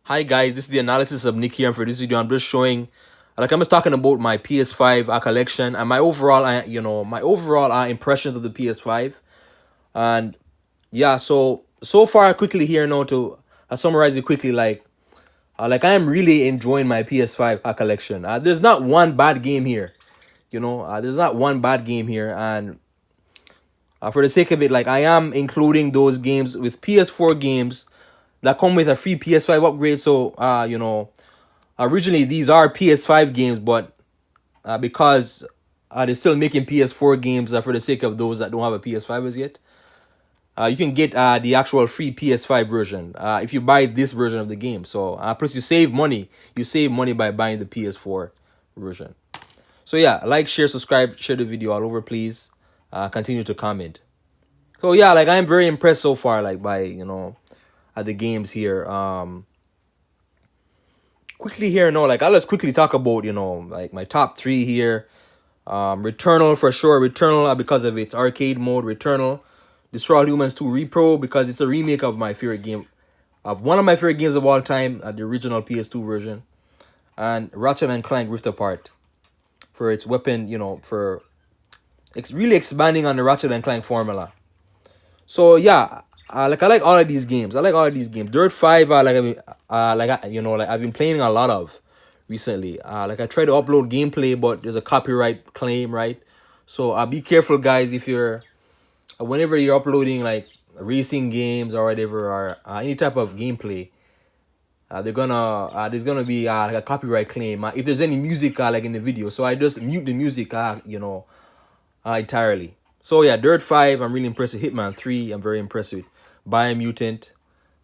Hi guys, this is the analysis of Nick here, and for this video, I'm just showing, I'm just talking about my PS5 collection and my overall, impressions of the PS5. And yeah, so far quickly here now to summarize it quickly, I am really enjoying my PS5 collection. There's not one bad game here, there's not one bad game here, and for the sake of it, I am including those games with PS4 games that come with a free PS5 upgrade. So originally these are PS5 games, but because they're still making PS4 games for the sake of those that don't have a PS5 as yet, you can get the actual free PS5 version if you buy this version of the game. So plus you save money. You save money by buying the PS4 version. So yeah, like, share, subscribe, share the video all over, please. Continue to comment. So yeah, I'm very impressed so far, by the games here. Quickly here, I'll just quickly talk about, my top three here. Returnal for sure. Returnal because of its arcade mode. Returnal. Destroy All Humans 2 Repro because it's a remake of my favorite game, of one of my favorite games of all time, the original PS2 version. And Ratchet and Clank Rift Apart for its weapon, for it's really expanding on the Ratchet and Clank formula. So yeah, I like all of these games. I like all of these games. Dirt 5, I've been playing a lot of recently. I try to upload gameplay, but there's a copyright claim, right? So be careful, guys, if you're whenever you're uploading racing games or whatever, or any type of gameplay. There's gonna be a copyright claim if there's any music in the video. So I just mute the music entirely. So yeah, Dirt 5, I'm really impressed with. Hitman 3, I'm very impressed with. Biomutant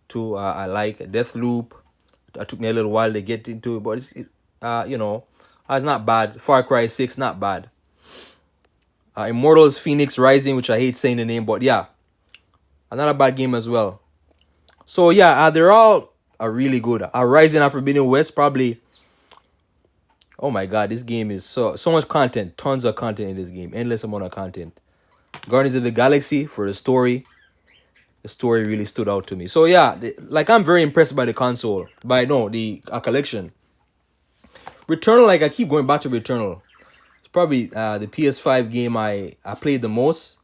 2, I like. Deathloop, it took me a little while to get into it, but it's not bad. Far Cry 6, not bad. Immortals Phoenix Rising, which I hate saying the name, but yeah, not a bad game as well. So yeah, they're all really good. Rising and Forbidden West, probably. Oh my god, this game is so much content, tons of content in this game, endless amount of content. Guardians of the Galaxy for the story. The story really stood out to me. So yeah, I'm very impressed by the console, the collection. Returnal, I keep going back to Returnal. It's probably the PS5 game I played the most.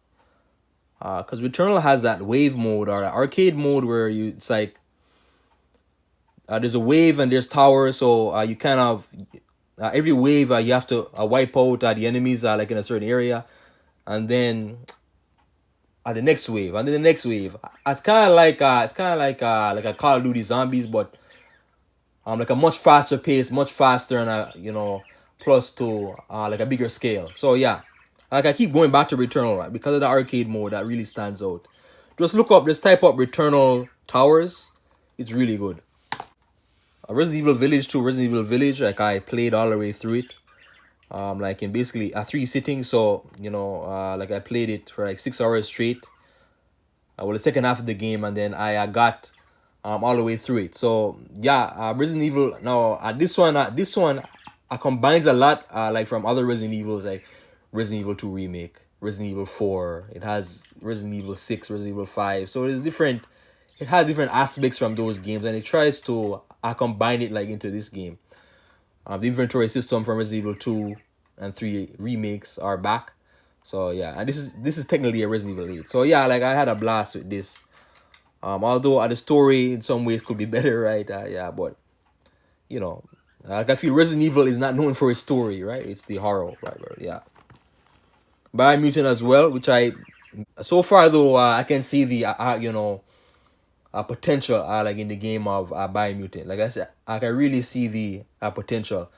Because Returnal has that wave mode or arcade mode where it's there's a wave and there's towers, so you kind of every wave you have to wipe out the enemies in a certain area, and then the next wave, and then the next wave. It's kind of like a Call of Duty Zombies, but like a much faster pace, much faster, and plus to a bigger scale. So yeah, I keep going back to Returnal, right? Because of the arcade mode that really stands out. Just type up Returnal Towers. It's really good. Resident Evil Village 2, Resident Evil Village, I played all the way through it. In basically 3 sittings. So I played it for 6 hours straight. The second half of the game, and then I got all the way through it. So yeah, Resident Evil. Now this one combines a lot from other Resident Evils, like Resident Evil 2 remake, Resident Evil 4. It has Resident Evil 6, Resident Evil 5. So it has different aspects from those games, and it tries to combine it into this game. The inventory system from Resident Evil 2 and 3 remakes are back. So yeah, and this is technically a Resident Evil 8. So yeah, I had a blast with this. Although the story in some ways could be better, right? Yeah, but I feel Resident Evil is not known for its story, right? It's the horror, right? Yeah. Biomutant as well, which so far though I can see the potential in the game of Biomutant. Like I said, I can really see the potential.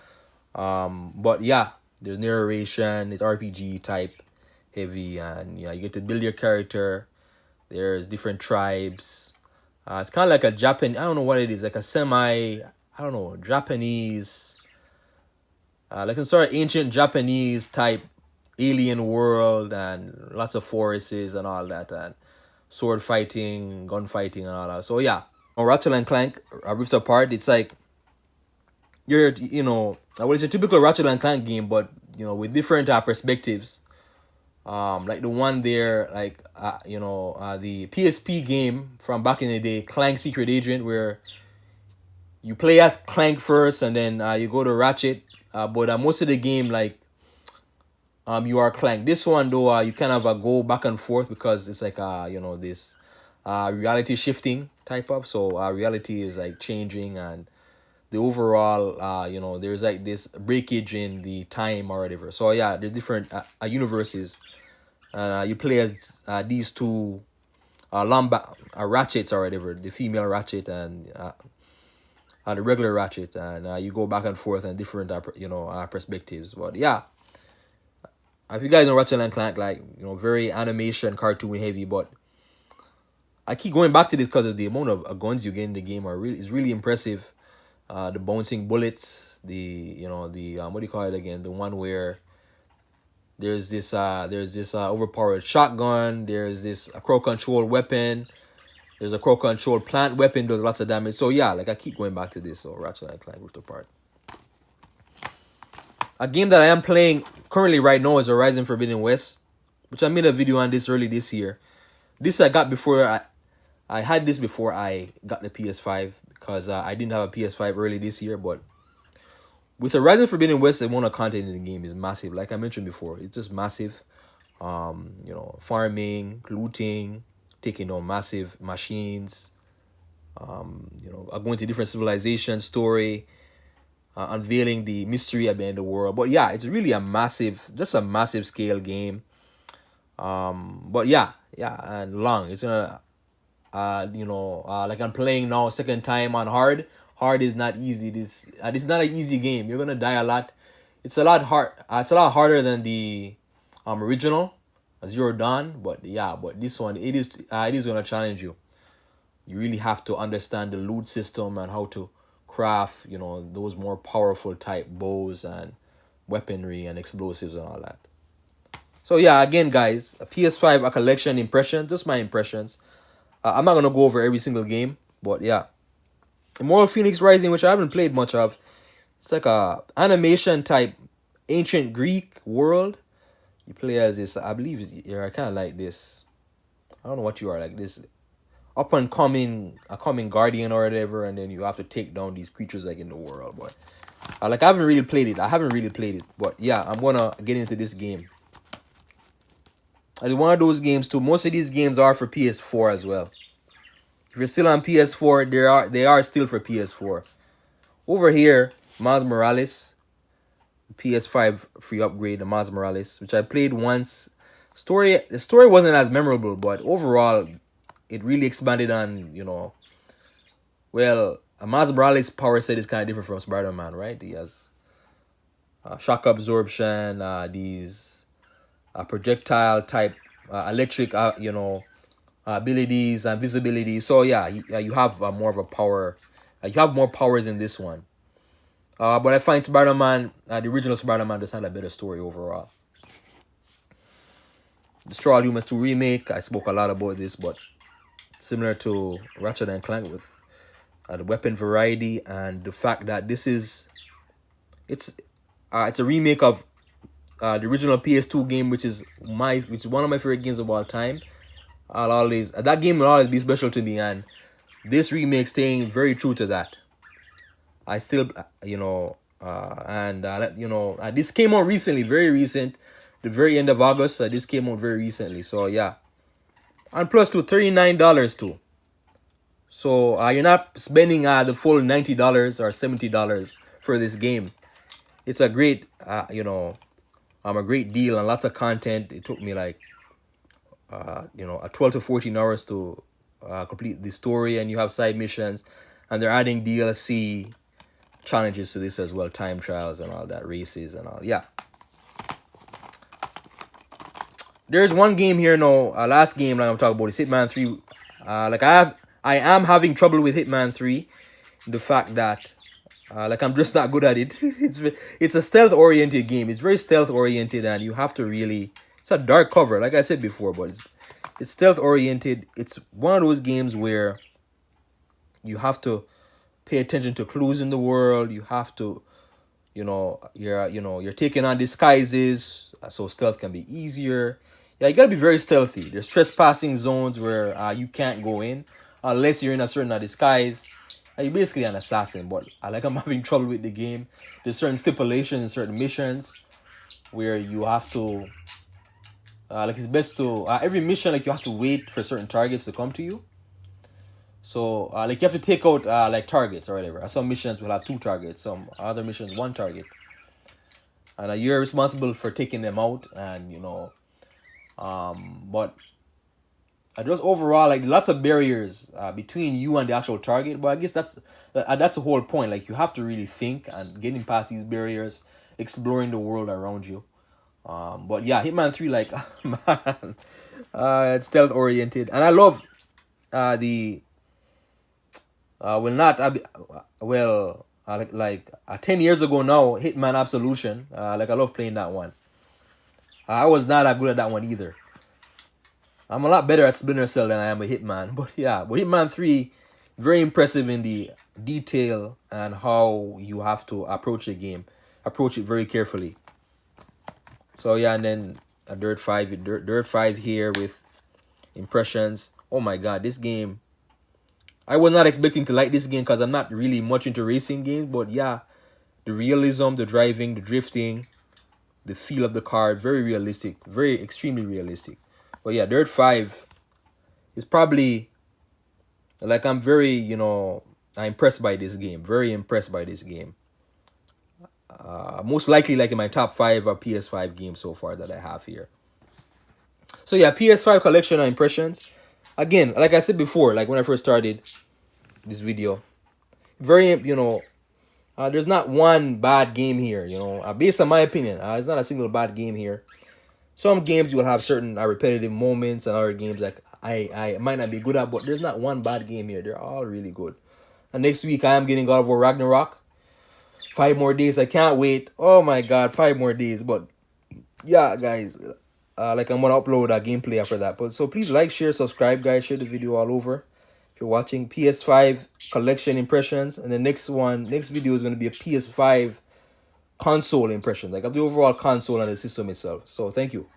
But yeah, there's narration, it's RPG type heavy, and you get to build your character. There's different tribes. It's kind of like a Japan. I don't know what it is, like a semi. I don't know, Japanese. Like some sort of ancient Japanese type alien world, and lots of forests and all that, and sword fighting, gunfighting, and all that. So yeah, on Ratchet and Clank Rift Apart, it's you're it's a typical Ratchet and Clank game, but with different perspectives. Like the one there, the PSP game from back in the day, Clank Secret Agent, where you play as Clank first, and then you go to Ratchet. But most of the game, like you are Clank. This one though, you kind of go back and forth because it's like this reality shifting type of. So reality is like changing, and the overall there's like this breakage in the time or whatever. So yeah, there's different universes, and you play as these two ratchets or whatever, the female ratchet and the regular ratchet, and you go back and forth and different perspectives. But yeah, if you guys know Ratchet and Clank, like very animation cartoon heavy, but I keep going back to this because of the amount of guns you get in the game is really impressive. The bouncing bullets, the what do you call it again? The one where there's this overpowered shotgun. There's this a crowd control weapon. There's a crowd control plant weapon. Does lots of damage. So yeah, like I keep going back to this. So Ratchet and Clank Rift Apart. A game that I am playing currently right now is Horizon Forbidden West, which I made a video on this early this year. This I got before I had this before I got the PS5 because I didn't have a PS5 early this year. But with Horizon Forbidden West, the amount of content in the game is massive. Like I mentioned before, it's just massive. Farming, looting, taking down massive machines. Going to different civilizations, story. Unveiling the mystery at the end of the world. But yeah, it's really a massive scale game. But yeah, and long. It's gonna, like I'm playing now second time on hard. Hard is not easy. This not an easy game. You're gonna die a lot. It's a lot hard. It's a lot harder than the original Zero Dawn. But yeah, but this one it is gonna challenge you. You really have to understand the loot system and how to craft, those more powerful type bows and weaponry and explosives and all that. So yeah, again, guys, a PS5 a collection impression, just my impressions. I'm not gonna go over every single game, but yeah, Immortal Phoenix Rising, which I haven't played much of, it's like a animation type ancient Greek world. You play as this, I believe you're kind of like this. I don't know what you are, like this up and coming guardian or whatever, and then you have to take down these creatures like in the world. But I haven't really played it. But yeah, I'm gonna get into this game. And one of those games too. Most of these games are for PS4 as well. If you're still on PS4, they are still for PS4. Over here, Miles Morales, PS5 free upgrade, the Miles Morales, which I played once. The story wasn't as memorable, but overall it really expanded on, Miles Morales' power set is kind of different from Spider-Man, right? He has shock absorption, these projectile type electric, abilities and visibility. So yeah, you have more of a power. You have more powers in this one. But I find Spider-Man, the original Spider-Man, just had a better story overall. Destroy All Humans 2 remake. I spoke a lot about this, but similar to Ratchet and Clank with the weapon variety and the fact that it's a remake of the original PS2 game, which is one of my favorite games of all time. That game will always be special to me, and this remake staying very true to that. I still this came out recently, very recent, the very end of August. This came out very recently, so yeah. And plus to $39 too. So you're not spending the full $90 or $70 for this game. It's a great a great deal and lots of content. It took me like a 12 to 14 hours to complete the story, and you have side missions, and they're adding DLC challenges to this as well, time trials and all that, races and all. Yeah. There's one game here now, last game I'm talking about is Hitman 3. I am having trouble with Hitman 3. The fact that I'm just not good at it. It's a stealth oriented game. It's very stealth oriented, and you have to really, it's a dark cover, like I said before, but it's stealth oriented. It's one of those games where you have to pay attention to clues in the world. You have to, you're taking on disguises, so stealth can be easier. Yeah, you gotta be very stealthy. There's trespassing zones where you can't go in unless you're in a certain disguise. you're basically an assassin, but I'm having trouble with the game. There's certain stipulations and certain missions where you have to it's best to every mission you have to wait for certain targets to come to you. So you have to take out targets or whatever. Some missions will have 2 targets, some other missions 1 target, and you're responsible for taking them out. And but just overall, lots of barriers between you and the actual target. But I guess that's the whole point. You have to really think and getting past these barriers, exploring the world around you. But yeah, Hitman 3, man, it's stealth oriented, and I love the well not well 10 years ago now, Hitman Absolution. I love playing that one. I was not that good at that one either. I'm a lot better at Splinter Cell than I am a Hitman. But yeah, but Hitman 3, very impressive in the detail and how you have to approach the game. Approach it very carefully. So yeah, and then a Dirt 5 here with impressions. Oh my god, this game. I was not expecting to like this game because I'm not really much into racing games. But yeah, the realism, the driving, the drifting, the feel of the car, very realistic. Very extremely realistic. But yeah, Dirt 5 is probably I'm very, I'm impressed by this game. Very impressed by this game. Most likely in my top 5 PS5 games so far that I have here. So yeah, PS5 collection of impressions. Again, like I said before, when I first started this video, very, there's not one bad game here, based on my opinion. It's not a single bad game here. Some games you will have certain repetitive moments, and other games I might not be good at, but there's not one bad game here. They're all really good. And next week I am getting God of War Ragnarok. 5 more days. I can't wait. Oh my god, 5 more days. But yeah, guys, I'm gonna upload a gameplay after that. But so please like, share, subscribe, guys. Share the video all over. If you're watching PS5 collection impressions, and the next video is gonna be a PS5 console impression, of the overall console and the system itself. So thank you.